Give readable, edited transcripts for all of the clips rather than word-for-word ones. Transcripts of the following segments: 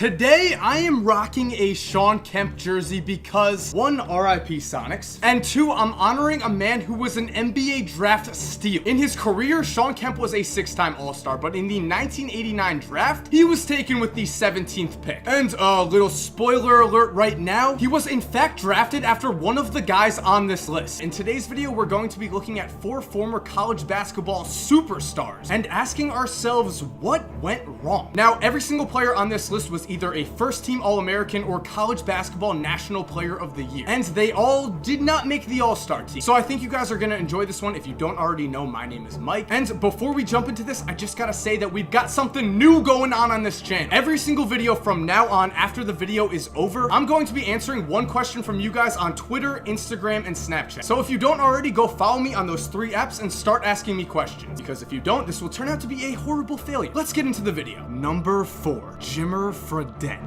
Today, I am rocking a Shawn Kemp jersey because 1, RIP Sonics, and 2, I'm honoring a man who was an NBA draft steal. In his career, Shawn Kemp was a 6-time All-Star, but in the 1989 draft, he was taken with the 17th pick. And a little spoiler alert right now, he was in fact drafted after one of the guys on this list. In today's video, we're going to be looking at 4 former college basketball superstars and asking ourselves what went wrong. Now, every single player on this list was either a first-team All-American or college basketball national player of the year, and they all did not make the All-Star team. So I think you guys are gonna enjoy this one. If you don't already know, my name is Mike, and before we jump into this, I just gotta say that we've got something new going on this channel. Every single video from now on, after the video is over, I'm going to be answering one question from you guys on Twitter, Instagram, and Snapchat. So if you don't already, go follow me on those 3 apps and start asking me questions, because if you don't, this will turn out to be a horrible failure. Let's get into the video. Number 4, Jimmer Fredette.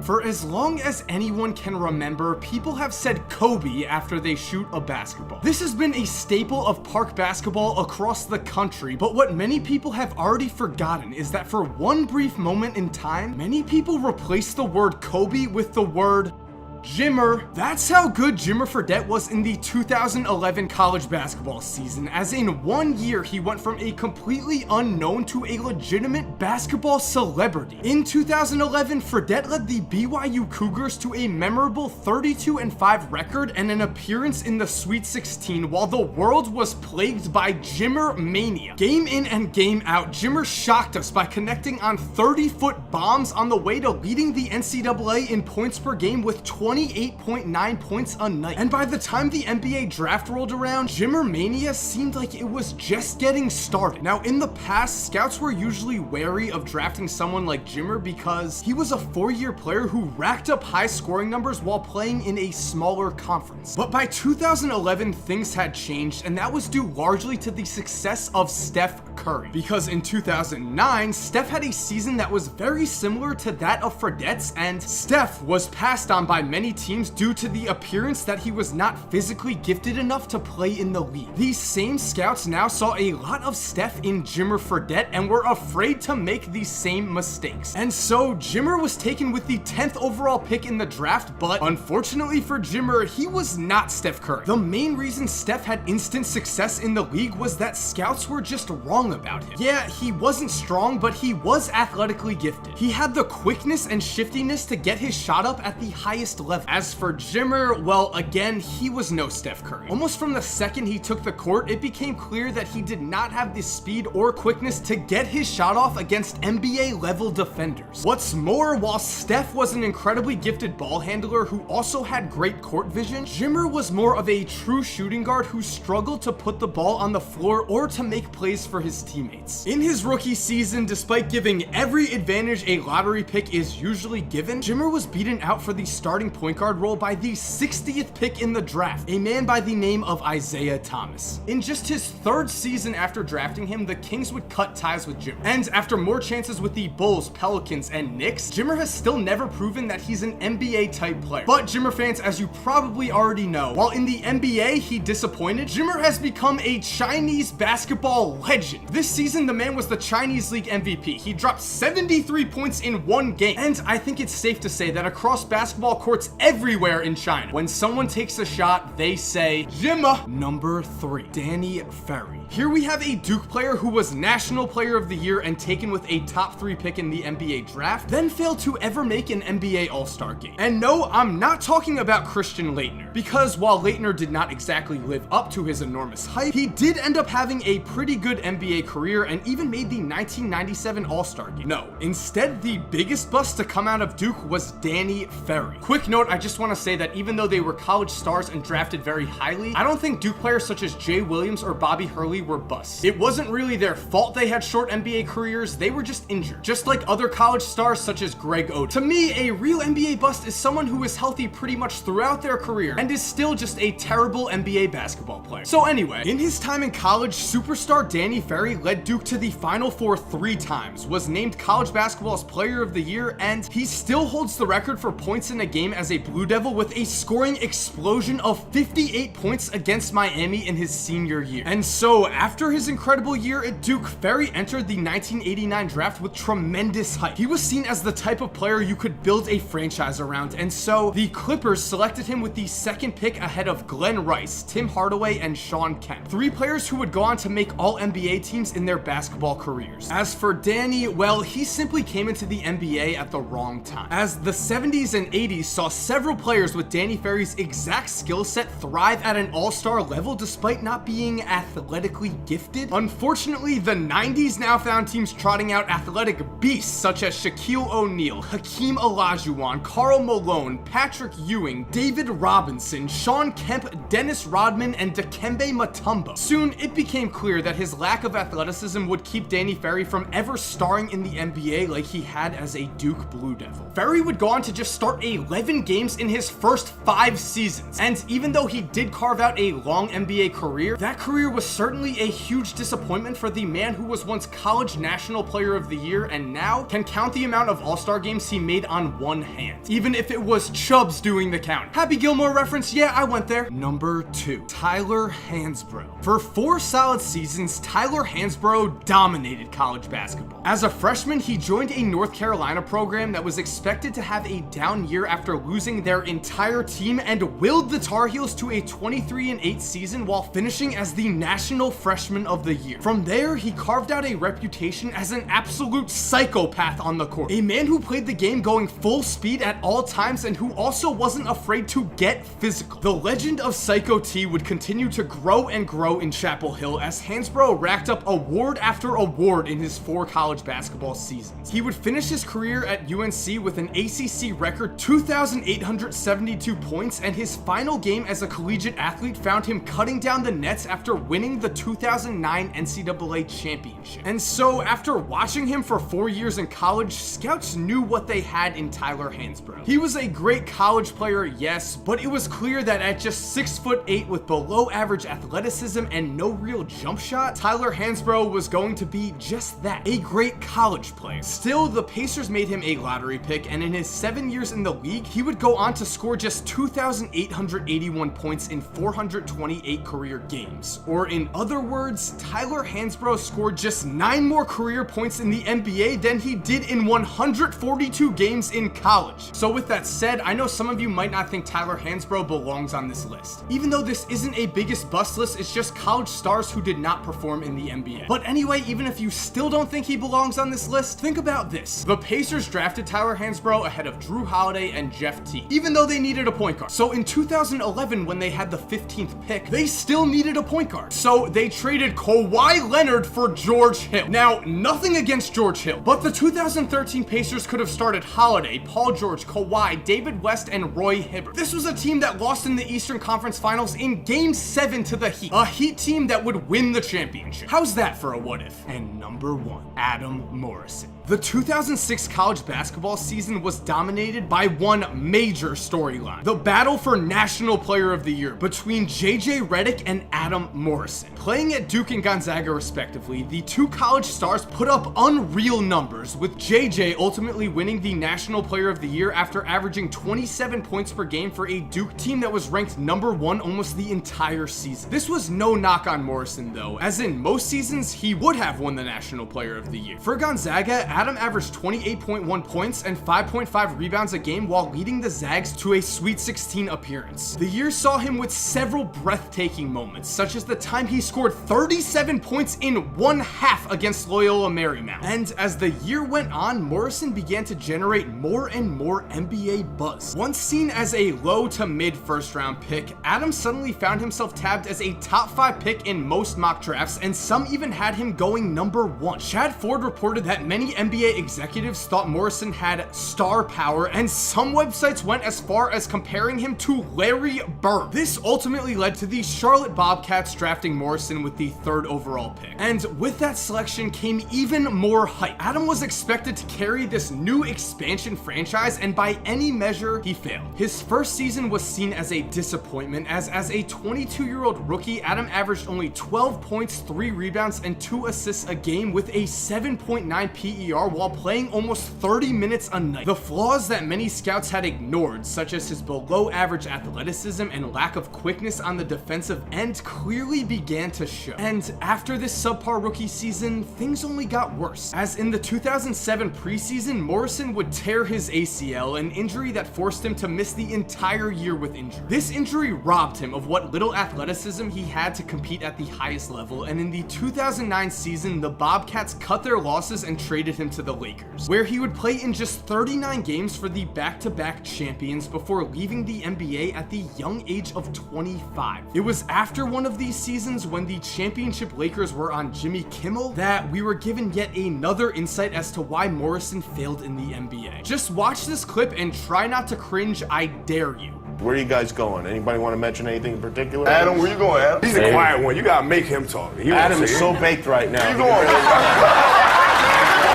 For as long as anyone can remember, people have said Kobe after they shoot a basketball. This has been a staple of park basketball across the country, but what many people have already forgotten is that for one brief moment in time, many people replaced the word Kobe with the word Jimmer. That's how good Jimmer Fredette was in the 2011 college basketball season, as in 1 year he went from a completely unknown to a legitimate basketball celebrity. In 2011, Fredette led the BYU Cougars to a memorable 32-5 record and an appearance in the Sweet 16 while the world was plagued by Jimmer mania. Game in and game out, Jimmer shocked us by connecting on 30-foot bombs on the way to leading the NCAA in points per game with 28.9 points a night. And by the time the NBA draft rolled around, Jimmer mania seemed like it was just getting started. Now, in the past, scouts were usually wary of drafting someone like Jimmer because he was a 4-year player who racked up high scoring numbers while playing in a smaller conference. But by 2011, things had changed, and that was due largely to the success of Steph Curry. Because in 2009, Steph had a season that was very similar to that of Fredette's, and Steph was passed on by many teams due to the appearance that he was not physically gifted enough to play in the league. These same scouts now saw a lot of Steph in Jimmer Fredette and were afraid to make these same mistakes. And so Jimmer was taken with the 10th overall pick in the draft, but unfortunately for Jimmer, he was not Steph Curry. The main reason Steph had instant success in the league was that scouts were just wrong about him. Yeah, he wasn't strong, but he was athletically gifted. He had the quickness and shiftiness to get his shot up at the highest level. As for Jimmer, well, again, he was no Steph Curry. Almost from the second he took the court, it became clear that he did not have the speed or quickness to get his shot off against NBA level defenders. What's more, while Steph was an incredibly gifted ball handler who also had great court vision, Jimmer was more of a true shooting guard who struggled to put the ball on the floor or to make plays for his teammates. In his rookie season, despite giving every advantage a lottery pick is usually given, Jimmer was beaten out for the starting point guard role by the 60th pick in the draft, a man by the name of Isaiah Thomas. In just his 3rd season after drafting him, the Kings would cut ties with Jimmer. And after more chances with the Bulls, Pelicans, and Knicks, Jimmer has still never proven that he's an NBA-type player. But Jimmer fans, as you probably already know, while in the NBA he disappointed, Jimmer has become a Chinese basketball legend. This season, the man was the Chinese League MVP. He dropped 73 points in 1 game. And I think it's safe to say that across basketball courts everywhere in China, when someone takes a shot, they say, Jimmer. Number 3, Danny Ferry. Here we have a Duke player who was National Player of the Year and taken with a top 3 pick in the NBA draft, then failed to ever make an NBA All-Star game. And no, I'm not talking about Christian Laettner, because while Laettner did not exactly live up to his enormous hype, he did end up having a pretty good NBA career and even made the 1997 All-Star game. No, instead, the biggest bust to come out of Duke was Danny Ferry. Quick note, I just want to say that even though they were college stars and drafted very highly, I don't think Duke players such as Jay Williams or Bobby Hurley were busts. It wasn't really their fault they had short NBA careers, they were just injured. Just like other college stars such as Greg Oden. To me, a real NBA bust is someone who is healthy pretty much throughout their career and is still just a terrible NBA basketball player. So anyway, in his time in college, superstar Danny Ferry led Duke to the Final Four 3 times, was named college basketball's Player of the Year, and he still holds the record for points in a game as a Blue Devil with a scoring explosion of 58 points against Miami in his senior year. And so, after his incredible year at Duke, Ferry entered the 1989 draft with tremendous hype. He was seen as the type of player you could build a franchise around, and so the Clippers selected him with the second pick ahead of Glenn Rice, Tim Hardaway, and Shawn Kemp, three players who would go on to make all NBA teams in their basketball careers. As for Danny, well, he simply came into the NBA at the wrong time, as the 70s and 80s saw several players with Danny Ferry's exact skill set thrive at an all-star level despite not being athletically gifted. Unfortunately, the 90s now found teams trotting out athletic beasts such as Shaquille O'Neal, Hakeem Olajuwon, Karl Malone, Patrick Ewing, David Robinson, Shawn Kemp, Dennis Rodman, and Dikembe Mutombo. Soon, it became clear that his lack of athleticism would keep Danny Ferry from ever starring in the NBA like he had as a Duke Blue Devil. Ferry would go on to just start 11 games in his first 5 seasons, and even though he did carve out a long NBA career, that career was certainly a huge disappointment for the man who was once College National Player of the Year and now can count the amount of All-Star games he made on one hand, even if it was Chubbs doing the count. Happy Gilmore reference? Yeah, I went there. Number 2, Tyler Hansbrough. For 4 solid seasons, Tyler Hansbrough dominated college basketball. As a freshman, he joined a North Carolina program that was expected to have a down year after losing their entire team and willed the Tar Heels to a 23-8 season while finishing as the National Freshman of the Year. From there, he carved out a reputation as an absolute psychopath on the court, a man who played the game going full speed at all times and who also wasn't afraid to get physical. The legend of Psycho T would continue to grow and grow in Chapel Hill as Hansbrough racked up award after award in his 4 college basketball seasons. He would finish his career at UNC with an ACC record 2,872 points, and his final game as a collegiate athlete found him cutting down the nets after winning the 2009 NCAA championship. And so, after watching him for 4 years in college, scouts knew what they had in Tyler Hansbrough. He was a great college player, yes, but it was clear that at just 6'8" with below average athleticism and no real jump shot, Tyler Hansbrough was going to be just that, a great college player. Still, the Pacers made him a lottery pick, and in his 7 years in the league, he would go on to score just 2,881 points in 428 career games. Or in other words, Tyler Hansbrough scored just 9 more career points in the NBA than he did in 142 games in college. So with that said, I know some of you might not think Tyler Hansbrough belongs on this list. Even though this isn't a biggest bust list, it's just college stars who did not perform in the NBA. But anyway, even if you still don't think he belongs on this list, think about this. The Pacers drafted Tyler Hansbrough ahead of Drew Holiday and Jeff Teague, even though they needed a point guard. So in 2011, when they had the 15th pick, they still needed a point guard. So they traded Kawhi Leonard for George Hill. Now, nothing against George Hill, but the 2013 Pacers could have started Holiday, Paul George, Kawhi, David West, and Roy Hibbert. This was a team that lost in the Eastern Conference Finals in Game 7 to the Heat, a Heat team that would win the championship. How's that for a what if? And number 1, Adam Morrison. The 2006 college basketball season was dominated by one major storyline: the battle for National Player of the Year between JJ Redick and Adam Morrison. Playing at Duke and Gonzaga respectively, the 2 college stars put up unreal numbers, with JJ ultimately winning the National Player of the Year after averaging 27 points per game for a Duke team that was ranked number 1 almost the entire season. This was no knock on Morrison though, as in most seasons he would have won the National Player of the Year. For Gonzaga, Adam averaged 28.1 points and 5.5 rebounds a game while leading the Zags to a Sweet 16 appearance. The year saw him with several breathtaking moments, such as the time he scored 37 points in 1/2 against Loyola Marymount. And as the year went on, Morrison began to generate more and more NBA buzz. Once seen as a low to mid first round pick, Adam suddenly found himself tabbed as a top 5 pick in most mock drafts, and some even had him going number 1. Chad Ford reported that many NBA executives thought Morrison had star power, and some websites went as far as comparing him to Larry Bird. This ultimately led to the Charlotte Bobcats drafting Morrison with the 3rd overall pick. And with that selection came even more hype. Adam was expected to carry this new expansion franchise, and by any measure, he failed. His first season was seen as a disappointment, as a 22-year-old rookie, Adam averaged only 12 points, 3 rebounds, and 2 assists a game with a 7.9 PER while playing almost 30 minutes a night. The flaws that many scouts had ignored, such as his below average athleticism and lack of quickness on the defensive end, clearly began to show. And after this subpar rookie season, things only got worse, as in the 2007 preseason, Morrison would tear his ACL, an injury that forced him to miss the entire year with injury. This injury robbed him of what little athleticism he had to compete at the highest level, and in the 2009 season, the Bobcats cut their losses and traded him to the Lakers, where he would play in just 39 games for the back-to-back champions before leaving the NBA at the young age of 25. It was after one of these seasons, when the championship Lakers were on Jimmy Kimmel, that we were given yet another insight as to why Morrison failed in the NBA. Just watch this clip and try not to cringe, I dare you. Where are you guys going? Anybody want to mention anything in particular? Adam, where you going, Adam? He's the quiet one. You gotta make him talk. Adam is so baked right now. Where you going?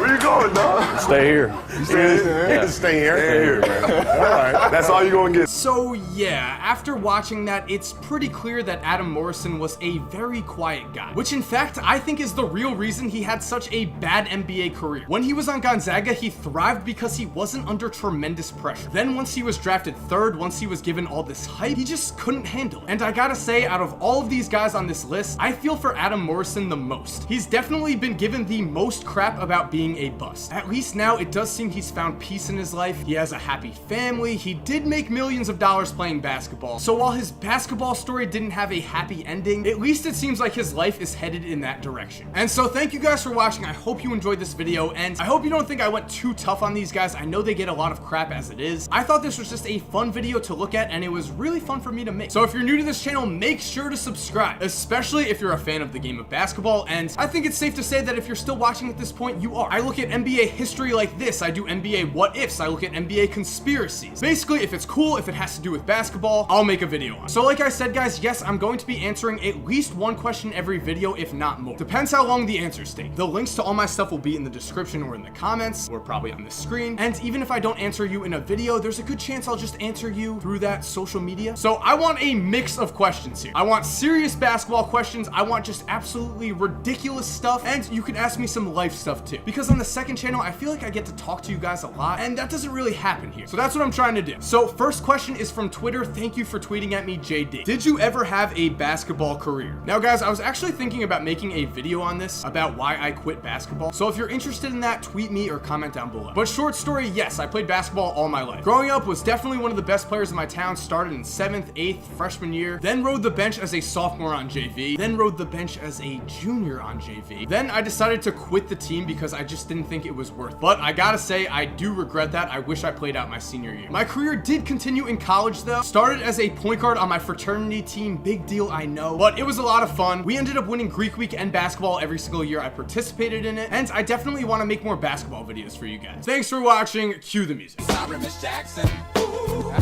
Where you going, dog? Stay here. Stay here. Stay here, man. All right. That's all you gonna get. So yeah, after watching that, it's pretty clear that Adam Morrison was a very quiet guy, which in fact I think is the real reason he had such a bad NBA career. When he was on Gonzaga, he thrived because he wasn't under tremendous pressure. Then once he was drafted third, once he was given all this hype, he just couldn't handle it. And I gotta say, out of all of these guys on this list, I feel for Adam Morrison the most. He's definitely been given the most crap about being a bust. At least now it does seem he's found peace in his life. He has a happy family. He did make millions of dollars playing basketball. So while his basketball story didn't have a happy ending, at least it seems like his life is headed in that direction. And so thank you guys for watching. I hope you enjoyed this video, and I hope you don't think I went too tough on these guys. I know they get a lot of crap as it is. I thought this was just a fun video to look at, and it was really fun for me to make. So if you're new to this channel, make sure to subscribe, especially if you're a fan of the game of basketball. And I think it's safe to say that if you're still watching at this point, you are. I look at NBA history like this. I do NBA what ifs. I look at NBA conspiracies. Basically, if it's cool, if it has to do with basketball, I'll make a video on it. So like I said, guys, yes, I'm going to be answering at least one question every video, if not more. Depends how long the answers take. The links to all my stuff will be in the description or in the comments, or probably on the screen. And even if I don't answer you in a video, there's a good chance I'll just answer you through that social media. So I want a mix of questions here. I want serious basketball questions. I want just absolutely ridiculous stuff. And you can ask me some life stuff too. Because on the second channel, I feel like I get to talk to you guys a lot, and that doesn't really happen here. So that's what I'm trying to do. So first question is from Twitter. Thank you for tweeting at me, JD. Did you ever have a basketball career? Now guys, I was actually thinking about making a video on this, about why I quit basketball. So if you're interested in that, tweet me or comment down below. But short story, yes, I played basketball all my life. Growing up, was definitely one of the best players in my town. Started in 7th, 8th, freshman year, then rode the bench as a sophomore on JV, then rode the bench as a junior on JV. Then I decided to quit the team because I just didn't think it was worth it. But I gotta say, I do regret that. I wish I played out my senior year. My career did continue in college though. Started as a point guard on my fraternity team. Big deal, I know, but it was a lot of fun. We ended up winning Greek Week and basketball every single year I participated in it, and I definitely want to make more basketball videos for you guys. Thanks for watching. Cue the music. Sorry, Miss Jackson. Ooh,